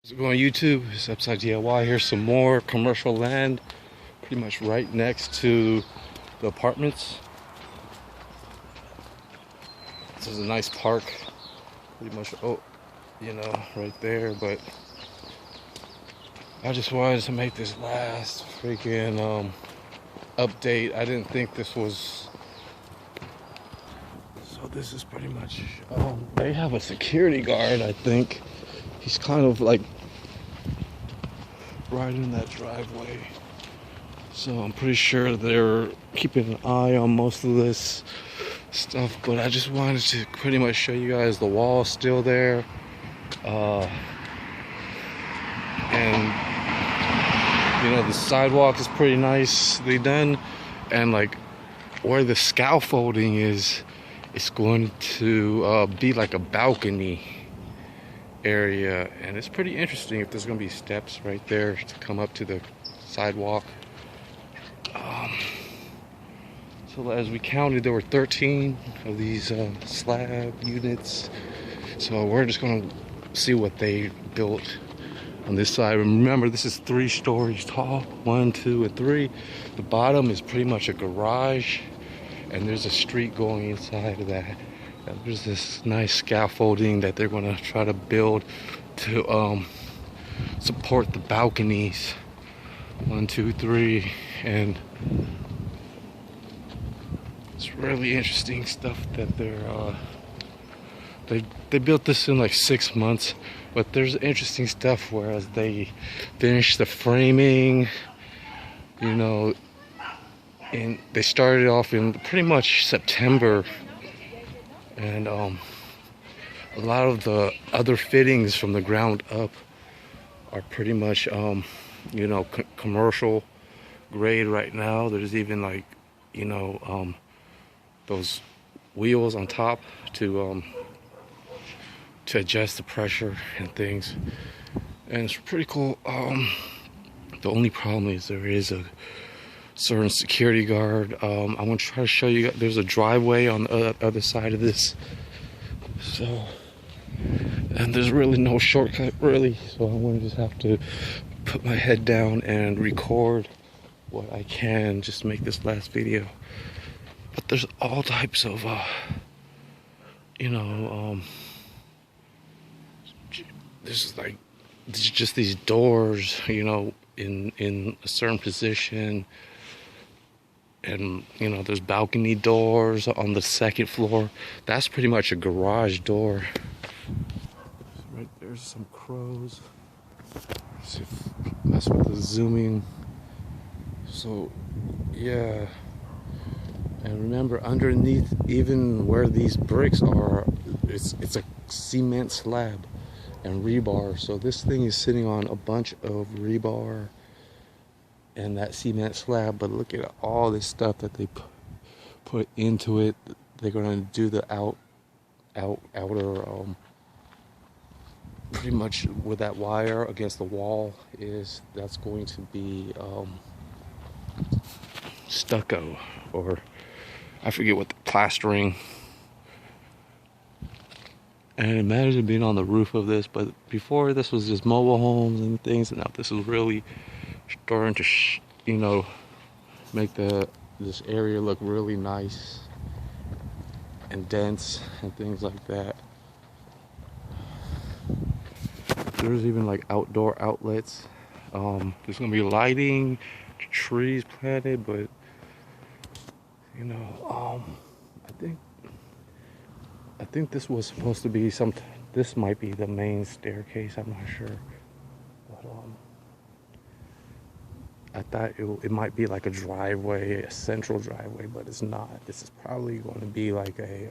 What's going on YouTube? It's Upside DIY. Here's some more commercial land, pretty much right next to the apartments. This is a nice park, pretty much, right there. But I just wanted to make this last freaking update. I didn't think this was. So this is pretty much. They have a security guard, I think. He's kind of like right in that driveway. So I'm pretty sure they're keeping an eye on most of this stuff. But I just wanted to pretty much show you guys the wall still there. And the sidewalk is pretty nicely done. And like where the scaffolding is, it's going to be like a balcony area, and it's pretty interesting if there's going to be steps right there to come up to the sidewalk. So as we counted, there were 13 of these slab units. So we're just going to see what they built on this side. Remember, this is 3 stories tall, 1, 2, and 3. The bottom is pretty much a garage, and there's a street going inside of that. There's this nice scaffolding that they're going to try to build to support the balconies. 1, 2, 3, and it's really interesting stuff that they built this in like 6 months. But there's interesting stuff whereas they finished the framing, and they started off in pretty much September. And a lot of the other fittings from the ground up are pretty much, commercial grade right now. There's even like, those wheels on top to adjust the pressure and things. And it's pretty cool. The only problem is there is a certain security guard. I'm gonna try to show you. There's a driveway on the other side of this, and there's really no shortcut really, so I'm gonna just have to put my head down and record what I can just to make this last video. But there's all types of there's like just these doors, in a certain position. And there's balcony doors on the 2nd floor. That's pretty much a garage door. Right there's some crows. Let's see if that's with the zooming. So yeah, and remember, underneath, even where these bricks are, it's a cement slab and rebar. So this thing is sitting on a bunch of rebar and that cement slab. But look at all this stuff that they put into it. They're gonna do the outer pretty much with that wire against the wall that's going to be stucco, or I forget what the plastering. And imagine being on the roof of this. But before, this was just mobile homes and things, and now this is really starting to make this area look really nice and dense and things like that. There's even like outdoor outlets. There's gonna be lighting, trees planted, but I think this was supposed to be this might be the main staircase, I'm not sure. But I thought it might be like a driveway, a central driveway, but it's not. This is probably going to be like a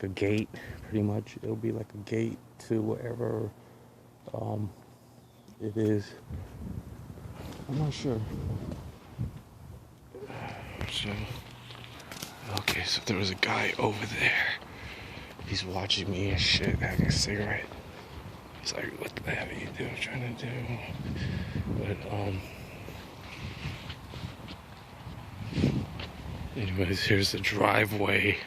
gate, pretty much. It'll be like a gate to wherever it is. I'm not sure. So there was a guy over there. He's watching me and shit, having a cigarette. He's like, what the hell are you trying to do? But anyways, here's the driveway.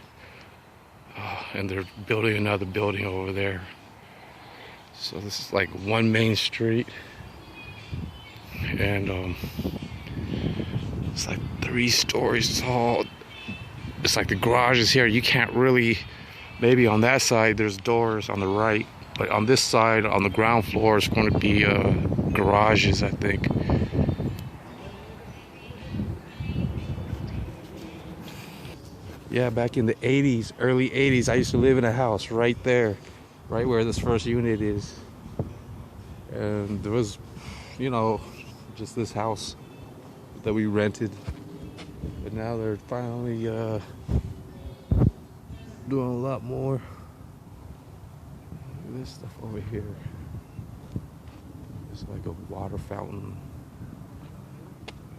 and they're building another building over there. So this is like one main street, and it's like 3 stories tall. It's like the garage is here. You can't really, maybe on that side there's doors on the right, but on this side, on the ground floor, is going to be garages, I think. Yeah, back in the 80s, early 80s, I used to live in a house right there, right where this first unit is. And there was, you know, just this house that we rented. But now they're finally doing a lot more. Look at this stuff over here. It's like a water fountain.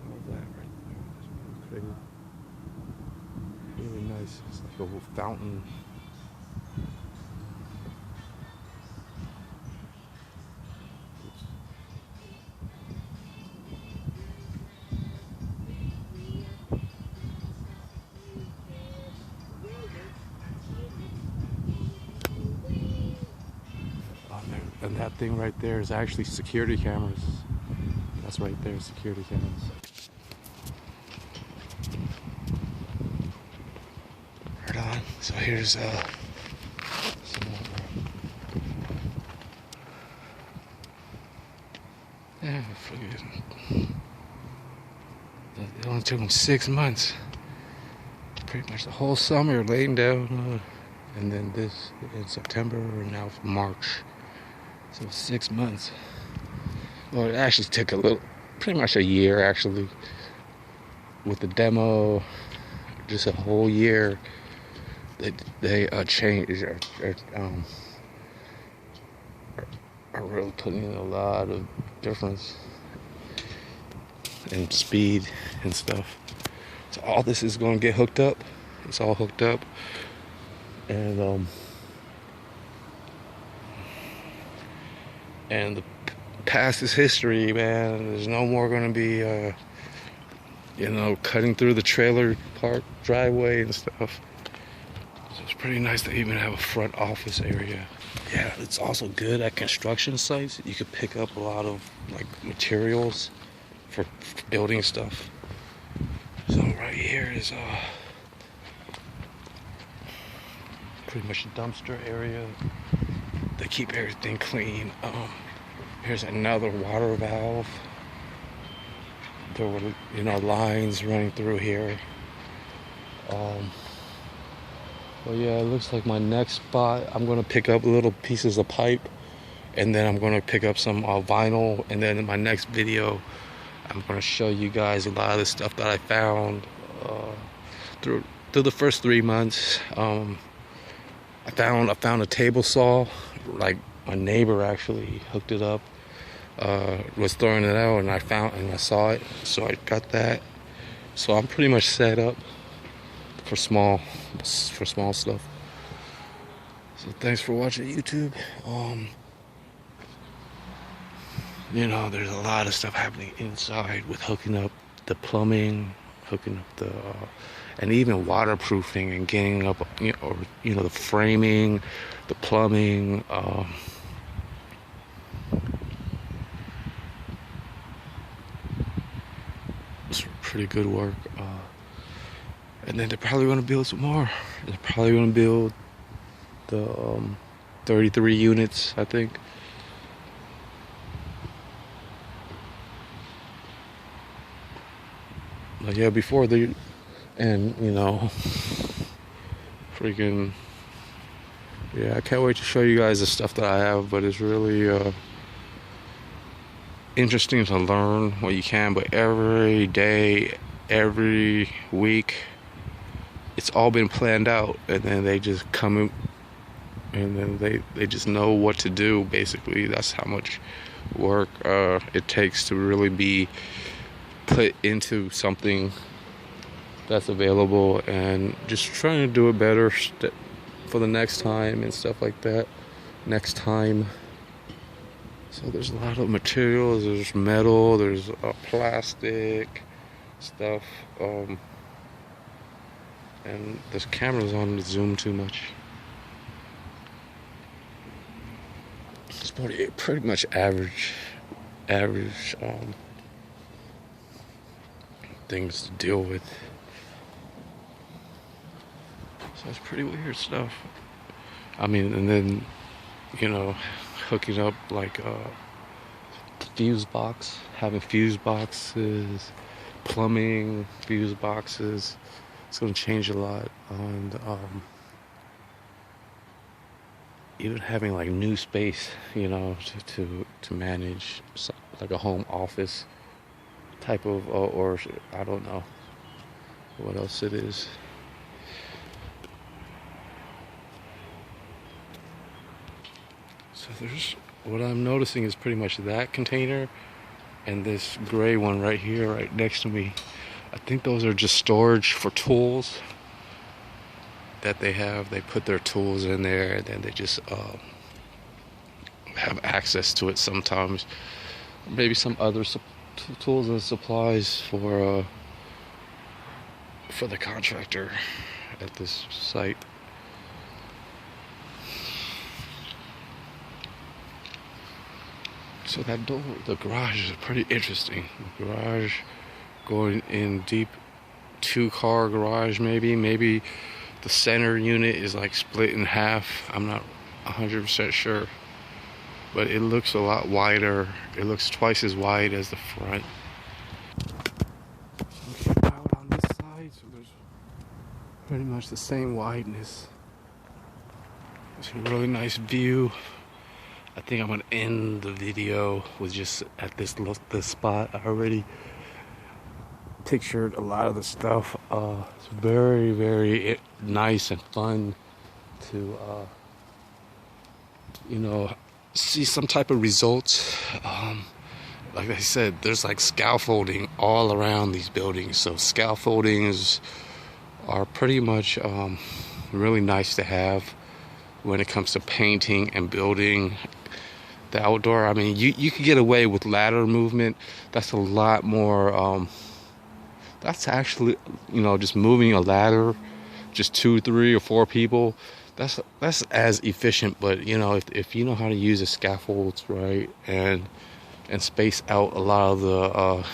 All that right there. That's pretty crazy. Really nice. It's like a little fountain. And that thing right there is actually security cameras. That's right there, security cameras. Right on. So here's some more. Yeah, forget. It only took them 6 months. Pretty much the whole summer laying down, and then this in September, and now it's March. So 6 months. Well, it actually took pretty much a year actually. With the demo, just a whole year. They changed, are really putting in a lot of difference in speed and stuff. So all this is going to get hooked up. It's all hooked up, and the past is history, man. There's no more going to be, cutting through the trailer park driveway and stuff. So it's pretty nice to even have a front office area. Yeah, it's also good at construction sites. You could pick up a lot of like materials for building stuff. So right here is pretty much a dumpster area. They keep everything clean. Here's another water valve. There were, lines running through here. Well, yeah, it looks like my next spot, I'm gonna pick up little pieces of pipe, and then I'm gonna pick up some vinyl, and then in my next video, I'm gonna show you guys a lot of the stuff that I found through the first 3 months. I found a table saw. Like my neighbor actually hooked it up, was throwing it out, and I saw it, so I got that. So I'm pretty much set up for small stuff. So thanks for watching YouTube. There's a lot of stuff happening inside with hooking up the plumbing, hooking up the and even waterproofing and getting up, the framing, the plumbing. It's pretty good work. And then they're probably going to build some more. They're probably going to build the 33 units, I think. But yeah, before freaking, yeah, I can't wait to show you guys the stuff that I have, but it's really interesting to learn what you can. But every day, every week, it's all been planned out, and then they just come in, and then they just know what to do. Basically, that's how much work it takes to really be put into something that's available, and just trying to do it better for the next time and stuff like that. Next time. So there's a lot of materials. There's metal. There's plastic stuff. And this camera's on to zoom too much. pretty much average things to deal with. So it's pretty weird stuff. I mean, and then, you know, hooking up like fuse box, having fuse boxes, plumbing, fuse boxes. It's going to change a lot. And even having like new space, you know, to manage like a home office type of, or I don't know what else it is. So there's, what I'm noticing is pretty much that container and this gray one right here, right next to me. I think those are just storage for tools that they have. They put their tools in there and then they just have access to it sometimes. Maybe some other tools and supplies for the contractor at this site. So that door, the garage is pretty interesting. The garage going in deep, 2-car garage maybe the center unit is like split in half. I'm not 100% sure, but it looks a lot wider. It looks twice as wide as the front. Looking out on this side, so there's pretty much the same wideness. It's a really nice view. I think I'm gonna end the video with just at this spot. I already pictured a lot of the stuff. It's very, very nice and fun to you know, see some type of results. Like I said, there's like scaffolding all around these buildings. So scaffoldings are pretty much really nice to have when it comes to painting and building. The outdoor, I mean, you could get away with ladder movement. That's a lot more, that's actually, you know, just moving a ladder, just 2, 3, or 4 people, that's as efficient. But, you know, if you know how to use the scaffolds right and space out a lot of the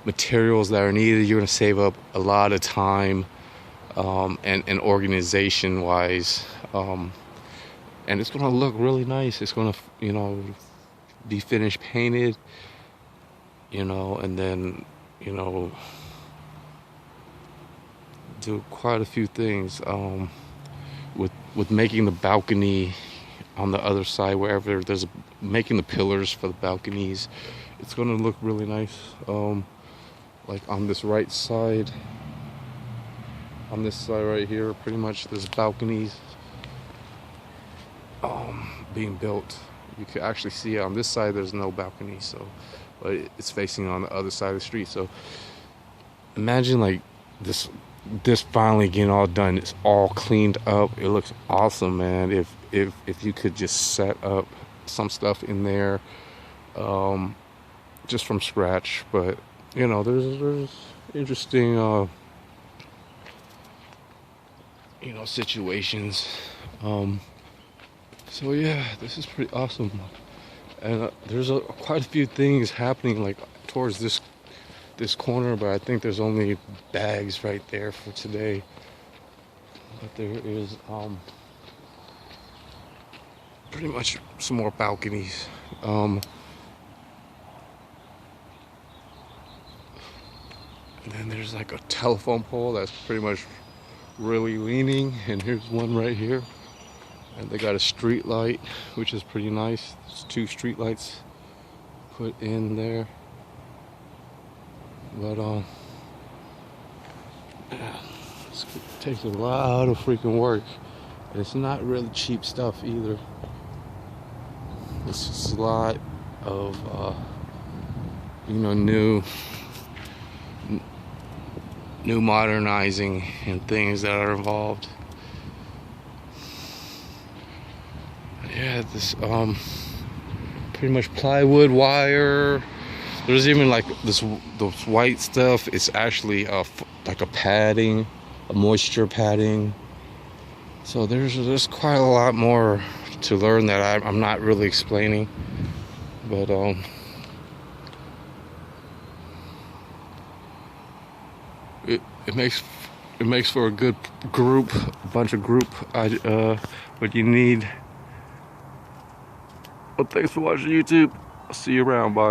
materials that are needed, you're going to save up a lot of time and organization wise. And it's going to look really nice. It's going to, you know, be finished painted, you know, and then, you know, do quite a few things with making the balcony on the other side, wherever there's making the pillars for the balconies. It's going to look really nice. Like on this right side, on this side right here, pretty much there's balconies being built. You can actually see it on this side. There's no balcony, so but it's facing on the other side of the street. So imagine like this finally getting all done. It's all cleaned up. It looks awesome, man. If you could just set up some stuff in there just from scratch. But you know, there's interesting you know, situations. So yeah, this is pretty awesome, and there's quite a few things happening like towards this corner, but I think there's only bags right there for today. But there is pretty much some more balconies. And then there's like a telephone pole that's pretty much really leaning, and here's one right here. And they got a street light, which is pretty nice. There's 2 street lights put in there. But yeah, it takes a lot of freaking work. And it's not really cheap stuff either. It's just a lot of you know, new modernizing and things that are involved. Yeah, this pretty much plywood, wire. There's even like those white stuff. It's actually like a padding, a moisture padding. So there's quite a lot more to learn that I'm not really explaining. But it makes for a good group, a bunch of group. What you need. Well, thanks for watching YouTube. I'll see you around. Bye.